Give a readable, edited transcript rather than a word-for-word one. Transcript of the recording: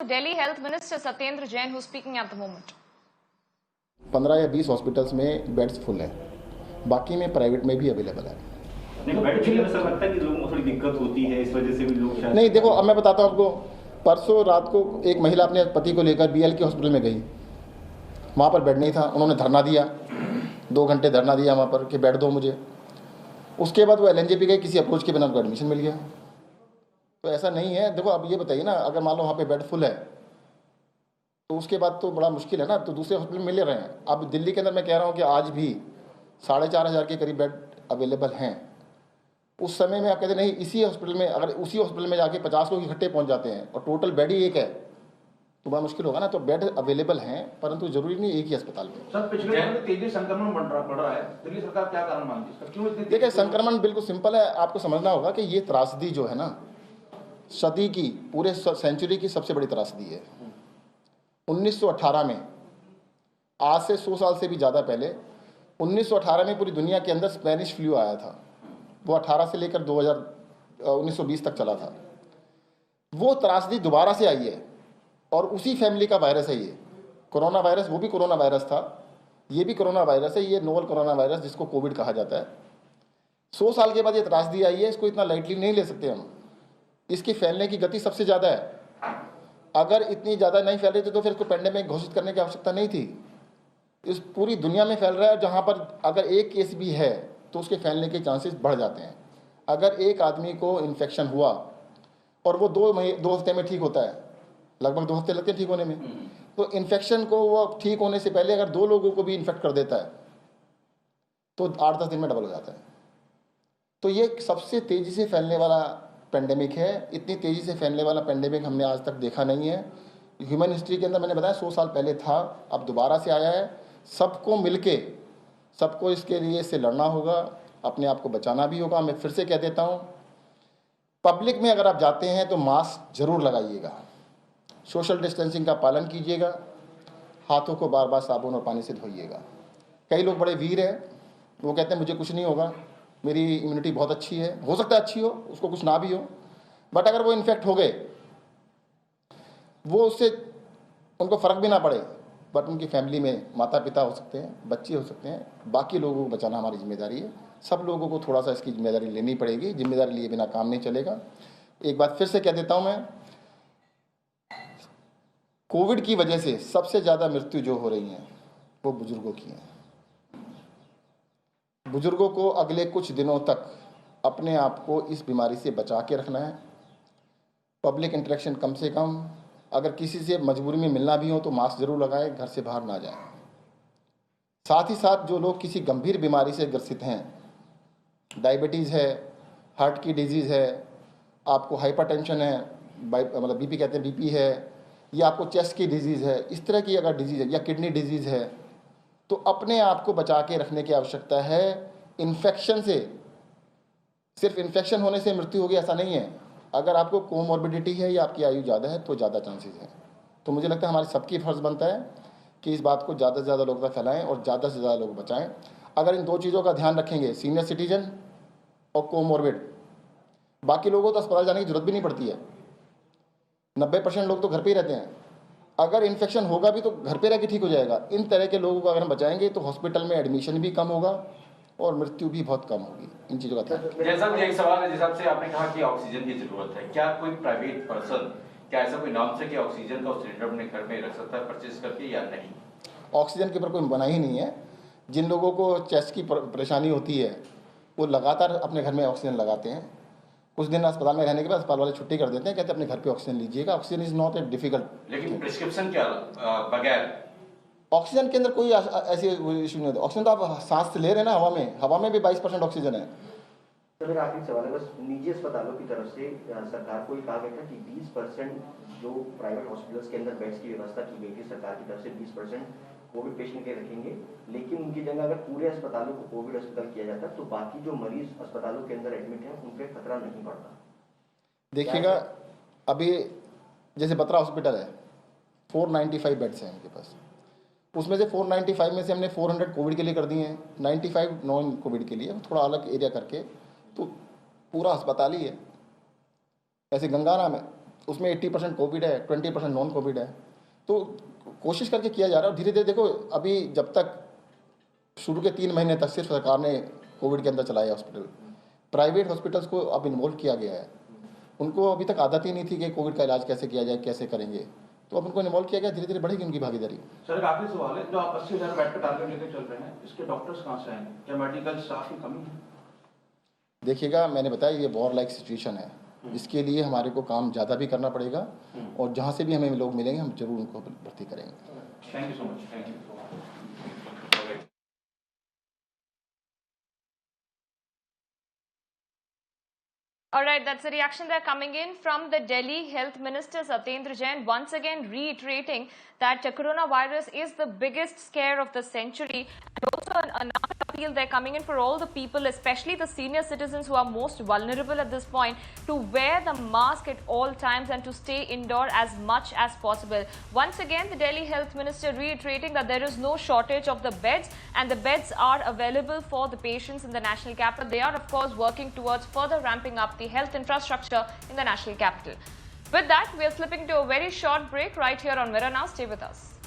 Delhi Health Minister Satyendra Jain, who's speaking at the moment. 15 या 20 hospitals में beds full है, बाकी में प्राइवेट में भी अवेलेबल है। नहीं, बेड के लिए सर लगता है कि लोगों को थोड़ी दिक्कत होती है, इस वजह से भी लोग शायद नहीं, देखो अब मैं बताता हूँ आपको। परसों रात को एक महिला अपने पति को लेकर बीएल के हॉस्पिटल में गई, वहाँ पर बेड नहीं था। उन्होंने धरना दिया, 2 घंटे धरना दिया वहाँ पर कि बेड दो मुझे। उसके बाद वो LNJ पे गए, किसी अप्रोच के बिना उनको एडमिशन मिल गया। तो ऐसा नहीं है। देखो अब ये बताइए ना, अगर मान लो वहाँ पे बेड फुल है तो उसके बाद तो बड़ा मुश्किल है ना, तो दूसरे हॉस्पिटल में मिल रहे हैं। अब दिल्ली के अंदर मैं कह रहा हूँ कि आज भी 4,500 के करीब बेड अवेलेबल हैं। उस समय में आप कहते नहीं, इसी हॉस्पिटल में अगर उसी हॉस्पिटल में जाके 50 लोग इकट्ठे पहुँच जाते हैं और टोटल बेड ही एक है तो बड़ा मुश्किल होगा ना। तो बेड अवेलेबल हैं, परंतु जरूरी नहीं एक ही अस्पताल में। सर, पिछले दिनों में तेजी संक्रमण बढ़ रहा है, दिल्ली सरकार क्या कारण मानती है? क्यों इतनी? देखिए, संक्रमण बिल्कुल सिंपल है। आपको समझना होगा कि ये त्रासदी जो है ना, सदी की, पूरे सेंचुरी की सबसे बड़ी त्रासदी है। 1918 में, आज से 100 साल से भी ज़्यादा पहले, 1918 में पूरी दुनिया के अंदर स्पेनिश फ्लू आया था। वो 18 से लेकर 1920 तक चला था। वो त्रासदी दोबारा से आई है और उसी फैमिली का वायरस है ये कोरोना वायरस। वो भी कोरोना वायरस था, ये भी कोरोना वायरस है। ये नोवल कोरोना वायरस जिसको कोविड कहा जाता है। 100 साल के बाद ये त्रासदी आई है, इसको इतना लाइटली नहीं ले सकते हम। इसकी फैलने की गति सबसे ज़्यादा है। अगर इतनी ज़्यादा नहीं फैल रही थी तो फिर इसको पेंडेमिक घोषित करने की आवश्यकता नहीं थी। इस पूरी दुनिया में फैल रहा है, जहाँ पर अगर एक केस भी है तो उसके फैलने के चांसेस बढ़ जाते हैं। अगर एक आदमी को इन्फेक्शन हुआ और वो 2 हफ्ते में ठीक होता है, लगभग 2 हफ्ते लगते हैं ठीक होने में, तो इन्फेक्शन को वो ठीक होने से पहले अगर 2 लोगों को भी इन्फेक्ट कर देता है तो 8-10 दिन में डबल हो जाता है। तो ये सबसे तेज़ी से फैलने वाला पेंडेमिक है। इतनी तेज़ी से फैलने वाला पेंडेमिक हमने आज तक देखा नहीं है ह्यूमन हिस्ट्री के अंदर। मैंने बताया 100 साल पहले था, अब दोबारा से आया है। सबको मिलके, सबको इसके लिए इससे लड़ना होगा, अपने आप को बचाना भी होगा। मैं फिर से कह देता हूँ, पब्लिक में अगर आप जाते हैं तो मास्क जरूर लगाइएगा, सोशल डिस्टेंसिंग का पालन कीजिएगा, हाथों को बार बार साबुन और पानी से धोइएगा। कई लोग बड़े वीर हैं, वो कहते हैं मुझे कुछ नहीं होगा, मेरी इम्यूनिटी बहुत अच्छी है। हो सकता है अच्छी हो, उसको कुछ ना भी हो, बट अगर वो इन्फेक्ट हो गए, वो उससे उनको फ़र्क भी ना पड़े, बट उनकी फैमिली में माता पिता हो सकते हैं, बच्चे हो सकते हैं, बाकी लोगों को बचाना हमारी जिम्मेदारी है। सब लोगों को थोड़ा सा इसकी जिम्मेदारी लेनी पड़ेगी। जिम्मेदारी लिए बिना काम नहीं चलेगा। एक बात फिर से कह देता हूँ मैं, कोविड की वजह से सबसे ज़्यादा मृत्यु जो हो रही हैं वो बुजुर्गों की हैं। बुजुर्गों को अगले कुछ दिनों तक अपने आप को इस बीमारी से बचा के रखना है। पब्लिक इंटरेक्शन कम से कम, अगर किसी से मजबूरी में मिलना भी हो तो मास्क जरूर लगाएं, घर से बाहर ना जाएं। साथ ही साथ जो लोग किसी गंभीर बीमारी से ग्रसित हैं, डायबिटीज़ है, हार्ट की डिजीज़ है, आपको हाइपरटेंशन है, मतलब बीपी कहते हैं, बीपी है, या आपको चेस्ट की डिजीज़ है, इस तरह की अगर डिजीज़ है, या किडनी डिजीज़ है, तो अपने आप को बचा के रखने की आवश्यकता है। इन्फेक्शन से, सिर्फ इन्फेक्शन होने से मृत्यु होगी ऐसा नहीं है। अगर आपको कोमॉर्बिडिटी है या आपकी आयु ज़्यादा है तो ज़्यादा चांसेस हैं। तो मुझे लगता है हमारी सबकी फ़र्ज़ बनता है कि इस बात को ज़्यादा से ज़्यादा लोगों तक फैलाएं और ज़्यादा से ज़्यादा लोग बचाएं। अगर इन 2 चीज़ों का ध्यान रखेंगे, सीनियर सिटीजन और कोमॉर्बिड, बाकी लोगों को तो अस्पताल जाने की जरूरत भी नहीं पड़ती है। 90% लोग तो घर पे ही रहते हैं। अगर इन्फेक्शन होगा भी तो घर पे रह के ठीक हो जाएगा। इन तरह के लोगों को अगर हम बचाएंगे तो हॉस्पिटल में एडमिशन भी कम होगा और मृत्यु भी बहुत कम होगी। इन चीज़ों का ध्यान। जैसा कि एक सवाल है, जिस हिसाब से आपने कहा कि ऑक्सीजन की जरूरत है, क्या कोई प्राइवेट पर्सन, क्या ऐसा कोई नाम से कि ऑक्सीजन का सिलेंडर अपने घर में रख सकता है परचेज करके या नहीं? ऑक्सीजन के ऊपर कोई मना ही नहीं है। जिन लोगों को चेस्ट की परेशानी होती है वो लगातार अपने घर में ऑक्सीजन लगाते हैं। कुछ दिन अस्पताल में रहने के बाद अस्पताल वाले छुट्टी कर देते हैं, कहते हैं अपने घर पे ऑक्सीजन लीजिएगा। Oxygen is not a difficult. लेकिन प्रिस्क्रिप्शन क्या बगैर ऑक्सीजन के अंदर कोई ऐसी इशू नहीं होता। ऑक्सीजन तो आप सांस से ले रहे हैं ना, हवा में भी 22% ऑक्सीजन है। तो मेरा आखिरी सवाल है, बस निजी अस्पतालों की तरफ से सरकार को ये कहा गया था कि 20% जो प्राइवेट हॉस्पिटल्स के अंदर बेड्स की व्यवस्था की गई थी सरकार की तरफ से, 20% कोविड पेशेंट के रखेंगे, लेकिन उनकी जगह अगर पूरे अस्पतालों को कोविड अस्पताल किया जाता तो बाकी जो मरीज अस्पतालों के अंदर एडमिट हैं उन पर खतरा नहीं पड़ता। देखिएगा, अभी जैसे बत्रा हॉस्पिटल है, 495 बेड्स हैं उनके पास। उसमें से 495 में से हमने 400 कोविड के लिए कर दिए हैं, 95 नॉन कोविड के लिए, थोड़ा अलग एरिया करके, तो पूरा अस्पताल ही है। ऐसे गंगाराम है, उसमें 80% कोविड है, 20% नॉन कोविड है। तो कोशिश करके किया जा रहा है। और धीरे धीरे देखो, अभी जब तक शुरू के 3 महीने तक सिर्फ सरकार ने कोविड के अंदर चलाया हॉस्पिटल, प्राइवेट हॉस्पिटल्स को अब इन्वॉल्व किया गया है। उनको अभी तक आदत ही नहीं थी कि कोविड का इलाज कैसे किया जाए, कैसे करेंगे, तो अब उनको इन्वॉल्व किया गया। धीरे धीरे बढ़ेगी उनकी भागीदारी। सर, एक आखिरी सवाल है, जो आप 80,000 बेड का टारगेट लेकर चल रहे हैं, इसके डॉक्टर्स कहाँ से आएंगे? क्या मेडिकल स्टाफ की कमी है? देखिएगा, मैंने बताया ये वॉर लाइक सिचुएशन है, इसके लिए हमारे को काम ज़्यादा भी करना पड़ेगा, और जहाँ से भी हमें लोग मिलेंगे हम जरूर उनको भर्ती करेंगे। Thank you so much. Thank you. All right, that's the reaction that coming in from the Delhi Health Minister Satyendra Jain, once again reiterating that coronavirus is the biggest scare of the century. And also another appeal they're coming in for all the people, especially the senior citizens who are most vulnerable at this point, to wear the mask at all times and to stay indoor as much as possible. Once again, the Delhi Health Minister reiterating that there is no shortage of the beds and the beds are available for the patients in the national capital. They are, of course, working towards further ramping up the health infrastructure in the national capital. With that, we are slipping to a very short break right here on Mirror Now. Stay with us.